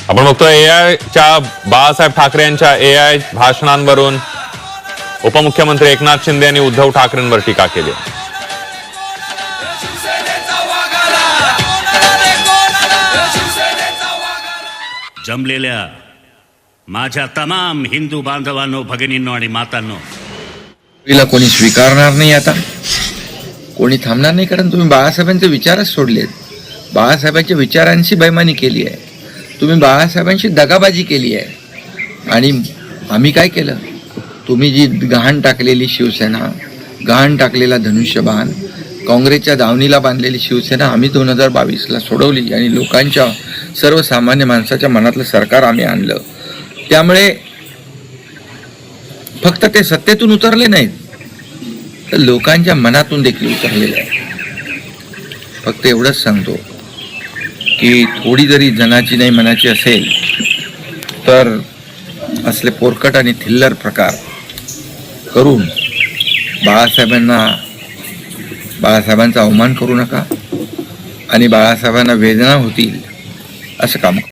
आपण बघतोय एआयच्या बाळासाहेब ठाकरे यांच्या एआय भाषणांवरून उपमुख्यमंत्री एकनाथ शिंदे यांनी उद्धव ठाकरेंवर टीका केली। जमलेल्या माझ्या तमाम हिंदू बांधवांनो, भगिनींनो आणि मातांनो, तिला कोणी स्वीकारणार नाही, आता कोणी थांबणार नाही, कारण तुम्ही बाळासाहेबांचे विचारच सोडलेत। बाळासाहेबांच्या विचारांशी बैमानी केली आहे, तुम्ही बाळासाहेबांशी दगाबाजी केली आहे। आणि आम्ही काय केलं? तुम्ही जी गहाण टाकलेली शिवसेना, गहाण टाकलेला धनुष्यबाण, काँग्रेसच्या दावणीला बांधलेली शिवसेना आम्ही 2022ला सोडवली आणि लोकांच्या, सर्वसामान्य माणसाच्या मनातलं सरकार आम्ही आणलं। त्यामुळे फक्त ते सत्तेतून उतरले नाहीत, तर लोकांच्या मनातून देखील उतरलेले आहे। फक्त एवढंच सांगतो की थोडी जरी जनाची नाही मनाची असेल तर असले पोरकट आणि थिल्लर प्रकार करून बाळासाहेबांचा अवमान करू नका आणि बाळासाहेबांना वेदना होतील असं काम